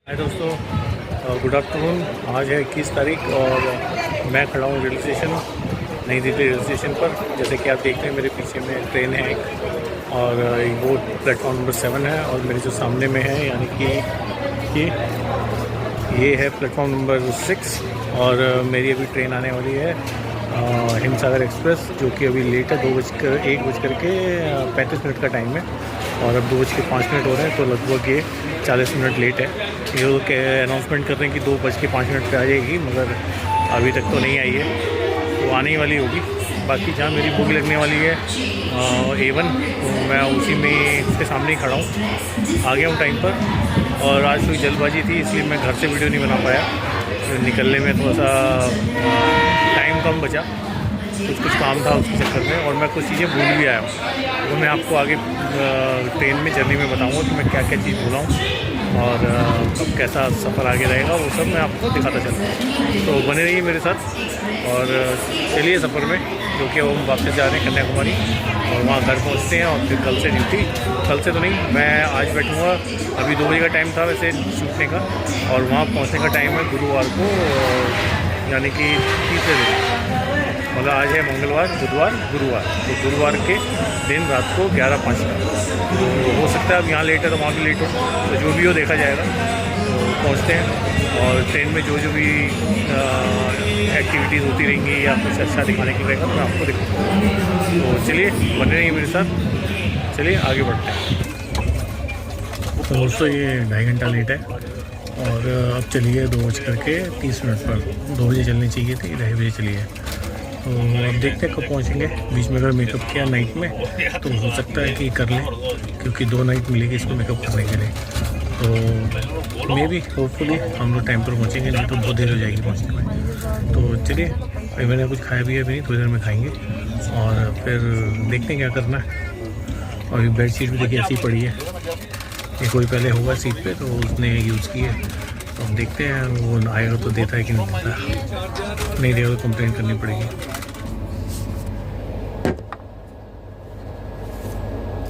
हाय दोस्तों, good afternoon. आज है 21 तारीख और मैं खड़ा हूँ रेलवे स्टेशन, नई दिल्ली रेलवे स्टेशन पर। जैसे कि आप देख रहे हैं मेरे पीछे में ट्रेन है एक, और वो प्लेटफॉर्म नंबर 7 है, और मेरे जो सामने में है यानी कि ये है प्लेटफॉर्म नंबर 6। और मेरी अभी ट्रेन आने वाली है हिमसागर एक्सप्रेस, जो कि अभी लेट है। 1:35 का टाइम है और अब 2:05 हो रहे हैं, तो लगभग ये 40 मिनट लेट है। ये लोग अनाउंसमेंट कर रहे हैं कि 2:05 पे आ जाएगी, मगर अभी तक तो नहीं आई है, तो आने ही वाली होगी। बाकी जहाँ मेरी बुक लगने वाली है A1, तो मैं उसी में उसके सामने ही खड़ा हूँ। आ गया हूँ टाइम पर, और आज थोड़ी जल्दबाजी थी इसलिए मैं घर से वीडियो नहीं बना पाया। तो निकलने में थोड़ा सा टाइम कम बचा, कुछ काम था उसके चक्कर में, और मैं कुछ चीज़ें भूल भी आया हूँ। तो मैं आपको आगे ट्रेन में जर्नी में बताऊँगा कि मैं क्या क्या चीज़ भूला हूँ और अब कैसा सफ़र आगे रहेगा, वो सब मैं आपको दिखाता चलूँगा। तो बने रहिए मेरे साथ और चलिए सफ़र में, जो कि हम वापस जा रहे हैं कन्याकुमारी, और वहाँ घर पहुँचते हैं। और फिर कल से ड्यूटी, कल से तो नहीं, मैं आज बैठूँगा। अभी 2 बजे का टाइम था वैसे छूटने का, और वहाँ पहुँचने का टाइम है गुरुवार को, यानी कि तीसरे दिन। मतलब आज है मंगलवार, बुधवार, गुरुवार, तो गुरुवार के दिन रात को 11:05 तो हो सकता है अब यहाँ लेट है तो वहाँ भी लेट हो, तो जो भी हो देखा जाएगा। तो पहुँचते हैं, और ट्रेन में जो भी एक्टिविटीज़ होती रहेंगी या कुछ अच्छा दिखाने के लिए रहेगा तो मैं आपको दिखाऊँगा। तो चलिए बने रहिए मेरे साथ, चलिए आगे बढ़ते हैं। तो दोस्तों ये 2.5 घंटा लेट है, और अब चलिए 2:30 पर। 2 बजे चलनी चाहिए थी, 2:30 बजे चलिए। तो अब देखते हैं कब पहुंचेंगे। बीच में अगर मेकअप किया नाइट में तो हो सकता है कि कर लें, क्योंकि 2 नाइट मिलेगी इसको मेकअप करने के लिए। तो मे बी होपफुली हम लोग टाइम पर पहुंचेंगे, नहीं तो बहुत देर हो जाएगी पहुंचने में। तो चलिए, अभी मैंने कुछ खाया भी है, अभी नहीं, थोड़ी देर में खाएंगे और फिर देखते हैं क्या करना है। और बेड शीट भी देखिए ऐसी पड़ी है, ये कोई पहले होगा सीट पे तो उसने यूज़ की है। तो हम देखते हैं वो आएगा तो देता है कि नहीं देता, नहीं देगा तो कंप्लेन करनी पड़ेगी।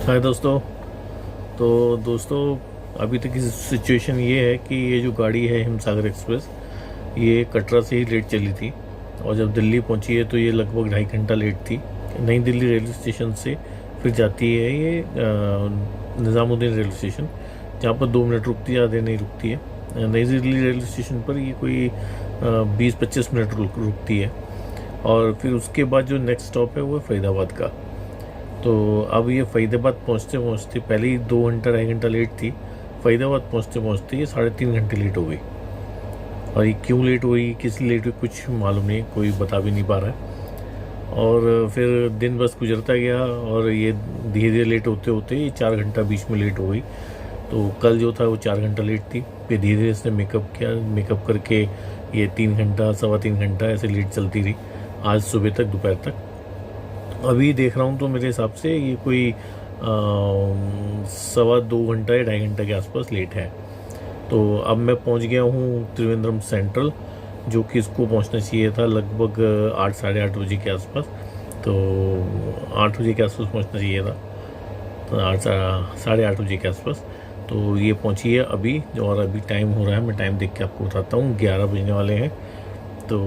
हाय दोस्तों, तो दोस्तों अभी तक की सिचुएशन ये है कि ये जो गाड़ी है हिमसागर एक्सप्रेस, ये कटरा से ही लेट चली थी, और जब दिल्ली पहुंची है तो ये लगभग 2.5 घंटा लेट थी। नई दिल्ली रेलवे स्टेशन से फिर जाती है ये निज़ामुद्दीन रेलवे स्टेशन, जहाँ पर 2 मिनट रुकती है, आधे नहीं रुकती है। नई दिल्ली रेलवे स्टेशन पर ये कोई 20-25 मिनट रुकती है, और फिर उसके बाद जो नेक्स्ट स्टॉप है वो फरीदाबाद का। तो अब ये फरीदाबाद पहुँचते पहुँचते पहले ही 2 घंटा 2.5 घंटा लेट थी, फरीदाबाद पहुँचते पहुँचते ये 3.5 घंटे लेट हो गई। और ये क्यों लेट हुई, किस लेट हुई, कुछ मालूम नहीं, कोई बता भी नहीं पा रहा है। और फिर दिन बस गुजरता गया, और ये धीरे धीरे लेट होते होते ये 4 घंटा बीच में लेट हो गई। तो कल जो था वो 4 घंटा लेट थी, फिर धीरे धीरे इसने मेकअप किया, मेकअप करके ये 3 घंटा 3.25 घंटा ऐसे लेट चलती रही, आज सुबह तक, दोपहर तक। अभी देख रहा हूँ तो मेरे हिसाब से ये कोई 2.25 घंटा या 2.5 घंटा के आसपास लेट है। तो अब मैं पहुँच गया हूँ त्रिवेंद्रम सेंट्रल, जो कि इसको पहुँचना चाहिए था लगभग 8 साढ़े 8 बजे के आसपास। तो 8 बजे के आसपास पहुँचना चाहिए था, तो 8 साढ़े 8 बजे के आसपास। तो ये पहुंची है अभी, और अभी टाइम हो रहा है, मैं टाइम देख के आपको बताता हूँ, 11 बजने वाले हैं। तो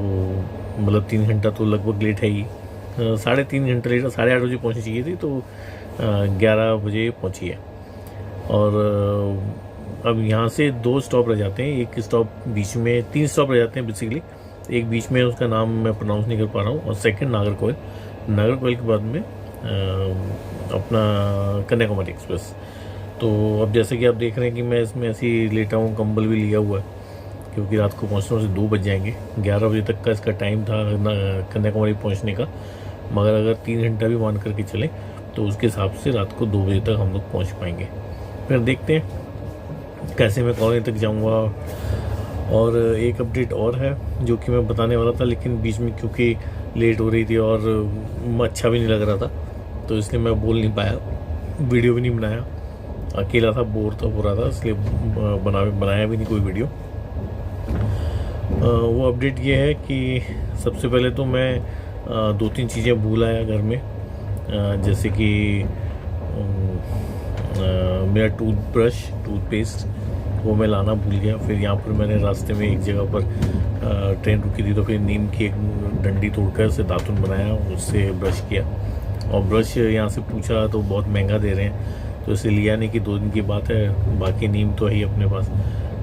मतलब 3 घंटा तो लगभग लेट है ही, 3.5 घंटे लेट, 8:30 बजे पहुंचनी चाहिए थी, तो 11 बजे पहुंची है। और अब यहाँ से 2 स्टॉप रह जाते हैं, एक स्टॉप बीच में, 3 स्टॉप रह जाते हैं बेसिकली। एक बीच में, उसका नाम मैं प्रोनाउंस नहीं कर पा रहा हूँ, और सेकंड नागरकोइल के बाद में अपना कन्याकुमारी एक्सप्रेस। तो अब जैसे कि आप देख रहे हैं कि मैं इसमें ऐसे ही लेटा हूँ, कंबल भी लिया हुआ है, क्योंकि रात को पहुँचने से 2 बज जाएंगे। 11 बजे तक का इसका टाइम था कन्याकुमारी पहुँचने का, मगर अगर 3 घंटा भी मान करके चलें तो उसके हिसाब से रात को 2 बजे तक हम लोग पहुँच पाएंगे। फिर देखते हैं कैसे मैं कॉलोनी तक जाऊँगा। और एक अपडेट और है जो कि मैं बताने वाला था, लेकिन बीच में क्योंकि लेट हो रही थी और अच्छा भी नहीं लग रहा था, तो इसलिए मैं बोल नहीं पाया, वीडियो भी नहीं बनाया, अकेला था, बोर तो हो रहा था, इसलिए बनाया भी नहीं कोई वीडियो। वो अपडेट ये है कि सबसे पहले तो मैं 2-3 चीज़ें भूल आया घर में, जैसे कि मेरा टूथब्रश, टूथपेस्ट वो मैं लाना भूल गया। फिर यहाँ पर मैंने रास्ते में एक जगह पर ट्रेन रुकी थी, तो फिर नीम की एक डंडी तोड़कर उसे दातुन बनाया, उससे ब्रश किया। और ब्रश यहाँ से पूछा तो बहुत महंगा दे रहे हैं, तो इसे लिया नहीं कि 2 दिन की बात है, बाकी नीम तो है ही अपने पास,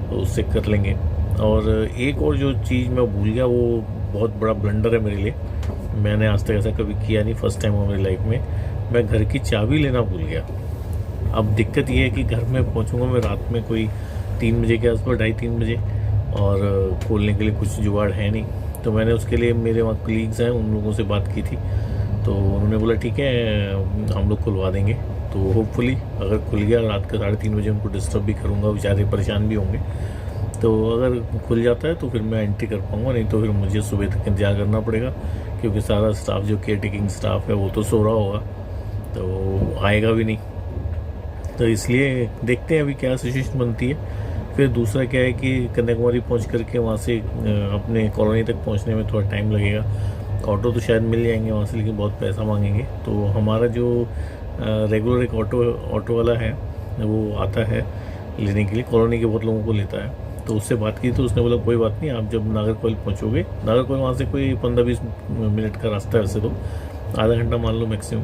तो उससे कर लेंगे। और एक और जो चीज़ मैं भूल गया, वो बहुत बड़ा ब्लंडर है मेरे लिए। मैंने आज तक ऐसा कभी किया नहीं, फर्स्ट टाइम हो मेरी लाइफ में। मैं घर की चाबी लेना भूल गया। अब दिक्कत ये है कि घर में पहुंचूंगा मैं रात में कोई 3 बजे के आसपास, 2:30-3 बजे, और खोलने के लिए कुछ जुगाड़ है नहीं। तो मैंने उसके लिए, मेरे वहाँ कलीग्स हैं, उन लोगों से बात की थी, तो उन्होंने बोला ठीक है हम लोग खुलवा देंगे। तो होपफुली अगर खुल गया रात के 3:30 बजे, उनको डिस्टर्ब भी करूँगा, बेचारे परेशान भी होंगे। तो अगर खुल जाता है तो फिर मैं एंट्री कर पाऊँगा, नहीं तो फिर मुझे सुबह तक इंतजार करना पड़ेगा, क्योंकि सारा स्टाफ जो केयर टेकिंग स्टाफ है वो तो सो रहा होगा, तो आएगा भी नहीं। तो इसलिए देखते हैं अभी क्या सिचुएशन बनती है। फिर दूसरा क्या है कि कन्याकुमारी पहुंच करके वहाँ से अपने कॉलोनी तक पहुंचने में थोड़ा टाइम लगेगा। ऑटो तो शायद मिल जाएंगे वहाँ से, लेकिन बहुत पैसा मांगेंगे। तो हमारा जो रेगुलर एक ऑटो वाला है, वो आता है लेने के लिए, कॉलोनी के बहुत लोगों को लेता है। तो उससे बात की तो उसने बोला कोई बात नहीं, आप जब नागरकोइल पहुँचोगे, नागरकोइल वहाँ से कोई 15-20 मिनट का रास्ता है वैसे तो, आधा घंटा मान लो मैक्सिमम।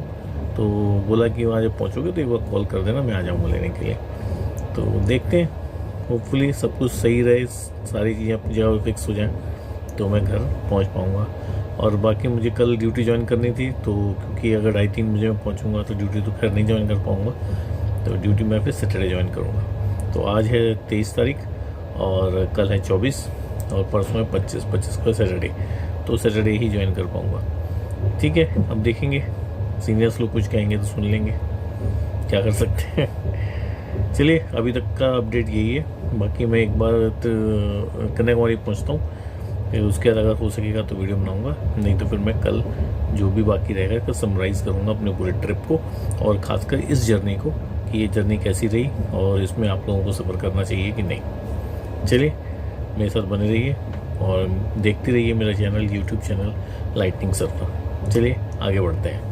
तो बोला कि वहाँ जब पहुँचोगे तो एक बार कॉल कर देना, मैं आ जाऊँगा लेने के लिए। तो देखते हैं, होपफुली सब कुछ सही रहे, सारी चीज़ें अपनी जगह फिक्स हो जाएं, तो मैं घर पहुँच पाऊँगा। और बाकी मुझे कल ड्यूटी ज्वाइन करनी थी, तो क्योंकि अगर 2:30-3 बजे मैं पहुँचूँगा तो ड्यूटी तो खैर नहीं ज्वाइन कर पाऊँगा, तो ड्यूटी मैं फिर सैटरडे ज्वाइन करूँगा। तो आज है 23 तारीख और कल है 24 और परसों है 25 को सैटरडे, तो सैटरडे ही ज्वाइन कर पाऊँगा। ठीक है, अब देखेंगे, सीनियर्स लोग कुछ कहेंगे तो सुन लेंगे, क्या कर सकते हैं। चलिए, अभी तक का अपडेट यही है। बाकी मैं एक बार कन्याकुमारी पहुंचता हूँ, फिर उसके बाद अगर हो सकेगा तो वीडियो बनाऊंगा, नहीं तो फिर मैं कल जो भी बाकी रहेगा कल समराइज़ करूँगा अपने पूरे ट्रिप को, और ख़ासकर इस जर्नी को, कि ये जर्नी कैसी रही और इसमें आप लोगों को सफ़र करना चाहिए कि नहीं। चलिए, मेरे साथ बने रहिए और देखते रहिए मेरा channel, YouTube channel lightning surfer. चलिए आगे बढ़ते हैं।